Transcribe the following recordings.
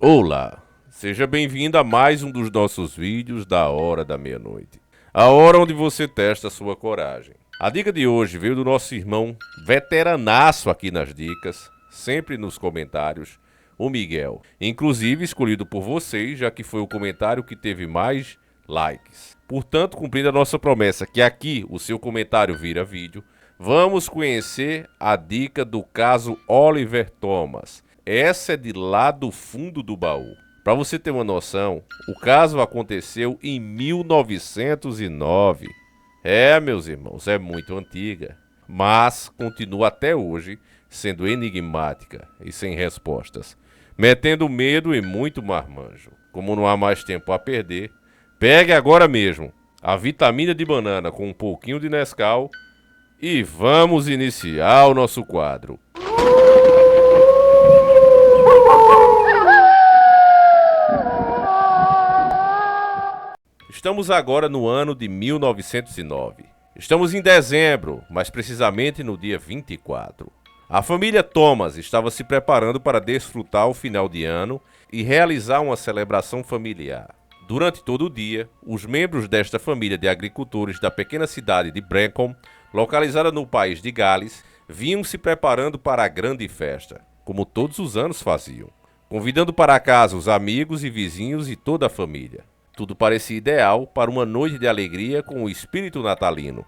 Olá, seja bem-vindo a mais um dos nossos vídeos da Hora da Meia-Noite. A hora onde você testa a sua coragem. A dica de hoje veio do nosso irmão veteranaço aqui nas dicas, sempre nos comentários, o Miguel. Inclusive escolhido por vocês, já que foi o comentário que teve mais likes. Portanto, cumprindo a nossa promessa que aqui o seu comentário vira vídeo, vamos conhecer a dica do caso Oliver Thomas. Essa é de lá do fundo do baú. Para você ter uma noção, o caso aconteceu em 1909. Meus irmãos, é muito antiga, mas continua até hoje sendo enigmática e sem respostas, metendo medo e muito marmanjo. Como não há mais tempo a perder, pegue agora mesmo a vitamina de banana com um pouquinho de Nescau e vamos iniciar o nosso quadro. Estamos agora no ano de 1909. Estamos em dezembro, mais precisamente no dia 24. A família Thomas estava se preparando para desfrutar o final de ano e realizar uma celebração familiar. Durante todo o dia, os membros desta família de agricultores da pequena cidade de Brecon, localizada no país de Gales, vinham se preparando para a grande festa, como todos os anos faziam, convidando para casa os amigos e vizinhos e toda a família. Tudo parecia ideal para uma noite de alegria com o espírito natalino.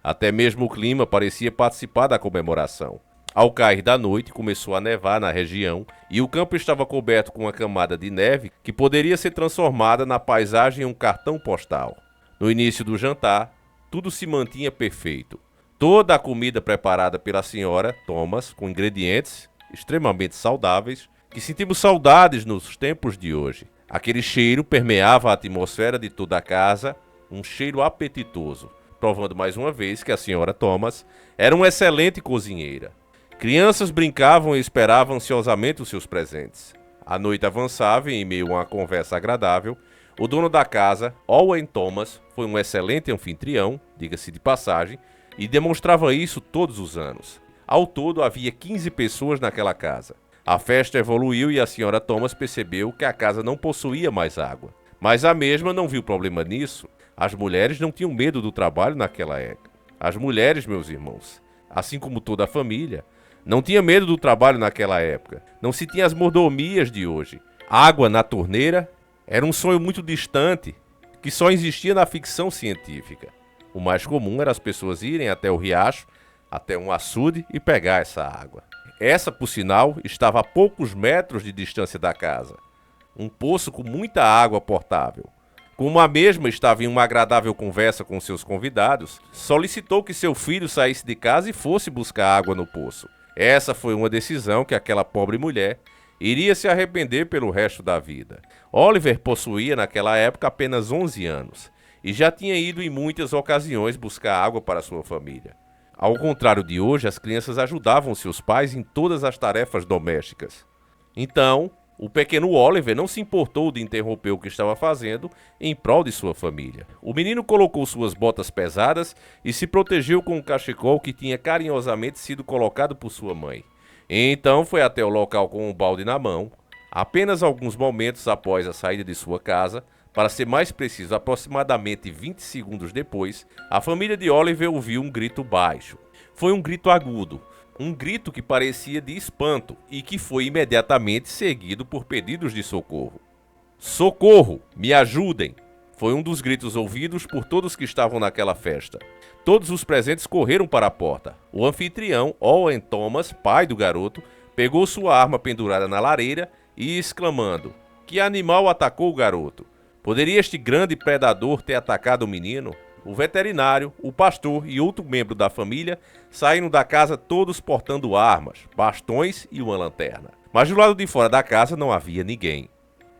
Até mesmo o clima parecia participar da comemoração. Ao cair da noite, começou a nevar na região e o campo estava coberto com uma camada de neve que poderia ser transformada na paisagem em um cartão postal. No início do jantar, tudo se mantinha perfeito. Toda a comida preparada pela senhora Thomas, com ingredientes extremamente saudáveis, que sentimos saudades nos tempos de hoje. Aquele cheiro permeava a atmosfera de toda a casa, um cheiro apetitoso, provando mais uma vez que a senhora Thomas era uma excelente cozinheira. Crianças brincavam e esperavam ansiosamente os seus presentes. A noite avançava e, em meio a uma conversa agradável, o dono da casa, Owen Thomas, foi um excelente anfitrião, diga-se de passagem, e demonstrava isso todos os anos. Ao todo, havia 15 pessoas naquela casa. A festa evoluiu e a senhora Thomas percebeu que a casa não possuía mais água. Mas a mesma não viu problema nisso. As mulheres não tinham medo do trabalho naquela época. As mulheres, meus irmãos, assim como toda a família, não tinha medo do trabalho naquela época. Não se tinha as mordomias de hoje. Água na torneira era um sonho muito distante que só existia na ficção científica. O mais comum era as pessoas irem até o riacho, até um açude e pegar essa água. Essa, por sinal, estava a poucos metros de distância da casa. Um poço com muita água potável. Como a mesma estava em uma agradável conversa com seus convidados, solicitou que seu filho saísse de casa e fosse buscar água no poço. Essa foi uma decisão que aquela pobre mulher iria se arrepender pelo resto da vida. Oliver possuía naquela época apenas 11 anos e já tinha ido em muitas ocasiões buscar água para sua família. Ao contrário de hoje, as crianças ajudavam seus pais em todas as tarefas domésticas. Então, o pequeno Oliver não se importou de interromper o que estava fazendo em prol de sua família. O menino colocou suas botas pesadas e se protegeu com um cachecol que tinha carinhosamente sido colocado por sua mãe. Então foi até o local com um balde na mão. Apenas alguns momentos após a saída de sua casa, para ser mais preciso, aproximadamente 20 segundos depois, a família de Oliver ouviu um grito baixo. Foi um grito agudo, um grito que parecia de espanto e que foi imediatamente seguido por pedidos de socorro. "Socorro! Me ajudem!" Foi um dos gritos ouvidos por todos que estavam naquela festa. Todos os presentes correram para a porta. O anfitrião, Owen Thomas, pai do garoto, pegou sua arma pendurada na lareira e exclamando: "Que animal atacou o garoto? Poderia este grande predador ter atacado o menino?" O veterinário, o pastor e outro membro da família saíram da casa todos portando armas, bastões e uma lanterna. Mas do lado de fora da casa não havia ninguém.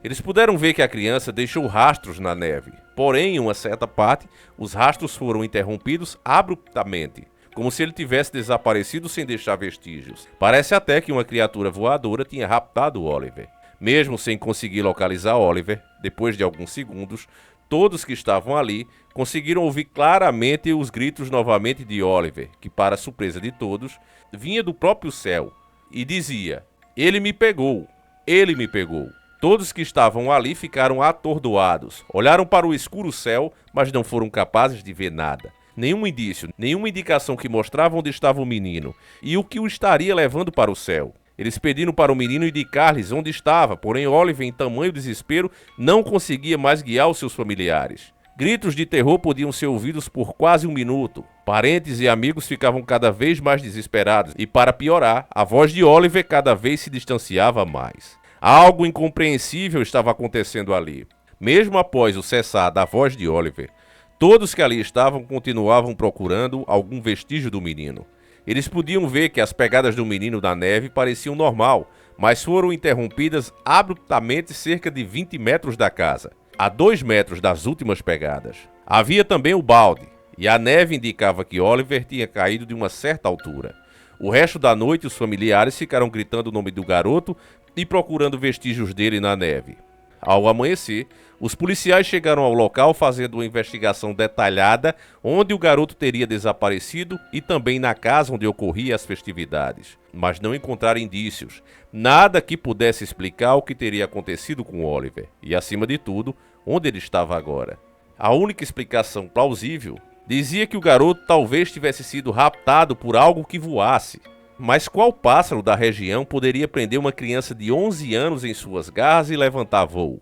Eles puderam ver que a criança deixou rastros na neve. Porém, em uma certa parte, os rastros foram interrompidos abruptamente, como se ele tivesse desaparecido sem deixar vestígios. Parece até que uma criatura voadora tinha raptado Oliver. Mesmo sem conseguir localizar Oliver, depois de alguns segundos, todos que estavam ali conseguiram ouvir claramente os gritos novamente de Oliver, que, para a surpresa de todos, vinha do próprio céu, e dizia: "Ele me pegou! Ele me pegou!" Todos que estavam ali ficaram atordoados, olharam para o escuro céu, mas não foram capazes de ver nada. Nenhum indício, nenhuma indicação que mostrava onde estava o menino e o que o estaria levando para o céu. Eles pediram para o menino indicar-lhes onde estava, porém Oliver, em tamanho desespero, não conseguia mais guiar os seus familiares. Gritos de terror podiam ser ouvidos por quase um minuto. Parentes e amigos ficavam cada vez mais desesperados e, para piorar, a voz de Oliver cada vez se distanciava mais. Algo incompreensível estava acontecendo ali. Mesmo após o cessar da voz de Oliver, todos que ali estavam continuavam procurando algum vestígio do menino. Eles podiam ver que as pegadas do menino na neve pareciam normal, mas foram interrompidas abruptamente cerca de 20 metros da casa, a 2 metros das últimas pegadas. Havia também o balde, e a neve indicava que Oliver tinha caído de uma certa altura. O resto da noite, os familiares ficaram gritando o nome do garoto e procurando vestígios dele na neve. Ao amanhecer, os policiais chegaram ao local fazendo uma investigação detalhada onde o garoto teria desaparecido e também na casa onde ocorriam as festividades, mas não encontraram indícios, nada que pudesse explicar o que teria acontecido com Oliver e, acima de tudo, onde ele estava agora. A única explicação plausível dizia que o garoto talvez tivesse sido raptado por algo que voasse. Mas qual pássaro da região poderia prender uma criança de 11 anos em suas garras e levantar voo?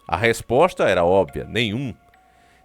A resposta era óbvia: nenhum.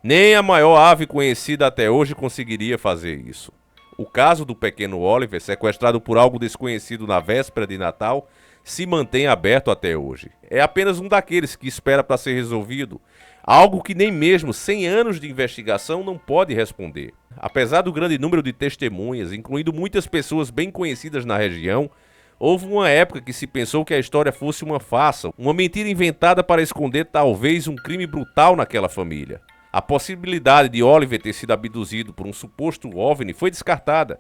Nem a maior ave conhecida até hoje conseguiria fazer isso. O caso do pequeno Oliver, sequestrado por algo desconhecido na véspera de Natal, se mantém aberto até hoje. É apenas um daqueles que espera para ser resolvido, algo que nem mesmo 100 anos de investigação não pode responder. Apesar do grande número de testemunhas, incluindo muitas pessoas bem conhecidas na região, houve uma época que se pensou que a história fosse uma farsa, uma mentira inventada para esconder talvez um crime brutal naquela família. A possibilidade de Oliver ter sido abduzido por um suposto OVNI foi descartada,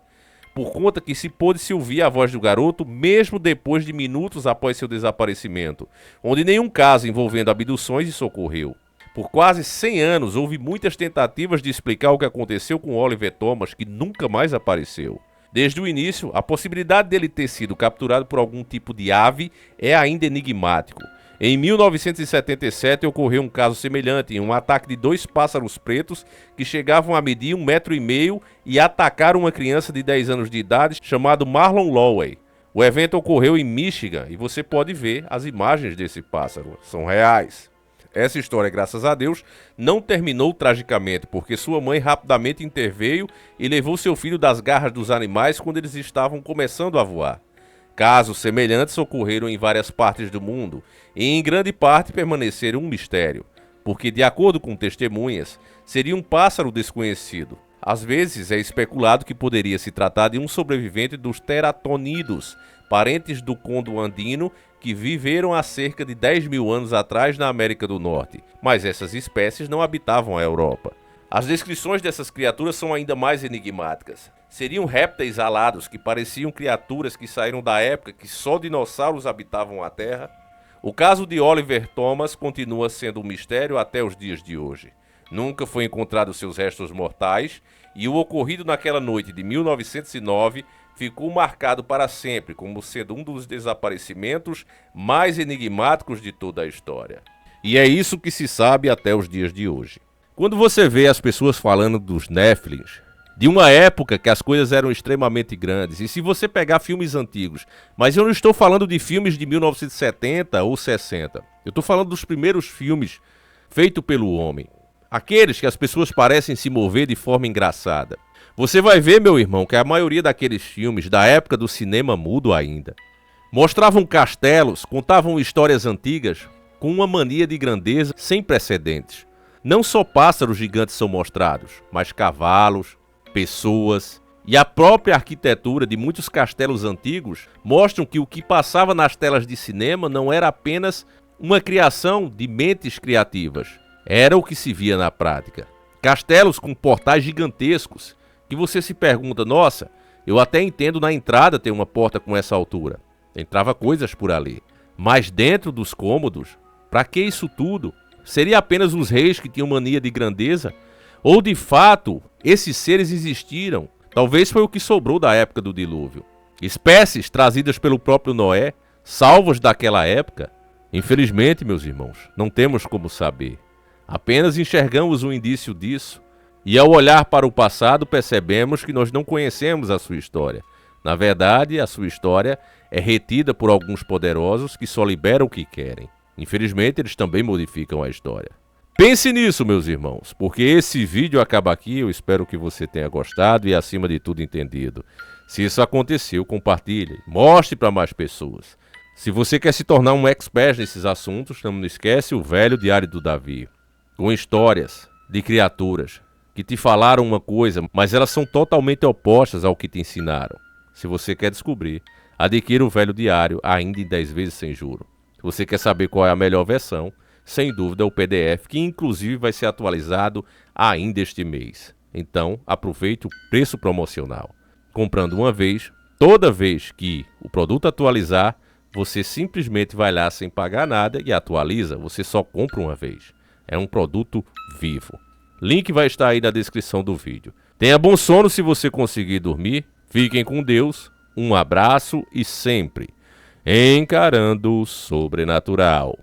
por conta que se pôde se ouvir a voz do garoto mesmo depois de minutos após seu desaparecimento, onde nenhum caso envolvendo abduções isso ocorreu. Por quase 100 anos houve muitas tentativas de explicar o que aconteceu com Oliver Thomas, que nunca mais apareceu. Desde o início, a possibilidade dele ter sido capturado por algum tipo de ave é ainda enigmático. Em 1977 ocorreu um caso semelhante, em um ataque de 2 pássaros pretos que chegavam a medir 1,5 metros e atacaram uma criança de 10 anos de idade chamado Marlon Lowey. O evento ocorreu em Michigan e você pode ver as imagens desse pássaro, são reais. Essa história, graças a Deus, não terminou tragicamente, porque sua mãe rapidamente interveio e levou seu filho das garras dos animais quando eles estavam começando a voar. Casos semelhantes ocorreram em várias partes do mundo e em grande parte permaneceram um mistério, porque, de acordo com testemunhas, seria um pássaro desconhecido. Às vezes é especulado que poderia se tratar de um sobrevivente dos teratónidos, parentes do condo andino que viveram há cerca de 10 mil anos atrás na América do Norte, mas essas espécies não habitavam a Europa. As descrições dessas criaturas são ainda mais enigmáticas. Seriam répteis alados que pareciam criaturas que saíram da época que só dinossauros habitavam a Terra? O caso de Oliver Thomas continua sendo um mistério até os dias de hoje. Nunca foi encontrado seus restos mortais e o ocorrido naquela noite de 1909 ficou marcado para sempre como sendo um dos desaparecimentos mais enigmáticos de toda a história. E é isso que se sabe até os dias de hoje. Quando você vê as pessoas falando dos Nephilims, de uma época que as coisas eram extremamente grandes, e se você pegar filmes antigos, mas eu não estou falando de filmes de 1970 ou 60, eu estou falando dos primeiros filmes feitos pelo homem, aqueles que as pessoas parecem se mover de forma engraçada. Você vai ver, meu irmão, que a maioria daqueles filmes, da época do cinema mudo ainda, mostravam castelos, contavam histórias antigas com uma mania de grandeza sem precedentes. Não só pássaros gigantes são mostrados, mas cavalos, pessoas e a própria arquitetura de muitos castelos antigos mostram que o que passava nas telas de cinema não era apenas uma criação de mentes criativas, era o que se via na prática. Castelos com portais gigantescos, que você se pergunta, nossa, eu até entendo na entrada ter uma porta com essa altura. Entrava coisas por ali. Mas dentro dos cômodos, para que isso tudo? Seria apenas os reis que tinham mania de grandeza? Ou de fato, esses seres existiram? Talvez foi o que sobrou da época do dilúvio. Espécies trazidas pelo próprio Noé, salvos daquela época? Infelizmente, meus irmãos, não temos como saber. Apenas enxergamos um indício disso e ao olhar para o passado percebemos que nós não conhecemos a sua história. Na verdade, a sua história é retida por alguns poderosos que só liberam o que querem. Infelizmente, eles também modificam a história. Pense nisso, meus irmãos, porque esse vídeo acaba aqui. Eu espero que você tenha gostado e, acima de tudo, entendido. Se isso aconteceu, compartilhe, mostre para mais pessoas. Se você quer se tornar um expert nesses assuntos, não esquece o velho Diário do Davi, com histórias de criaturas que te falaram uma coisa, mas elas são totalmente opostas ao que te ensinaram. Se você quer descobrir, adquira o velho diário ainda em 10 vezes sem juro. Se você quer saber qual é a melhor versão, sem dúvida o PDF, que inclusive vai ser atualizado ainda este mês. Então, aproveite o preço promocional. Comprando uma vez, toda vez que o produto atualizar, você simplesmente vai lá sem pagar nada e atualiza. Você só compra uma vez. É um produto vivo. Link vai estar aí na descrição do vídeo. Tenha bom sono se você conseguir dormir. Fiquem com Deus. Um abraço e sempre encarando o sobrenatural.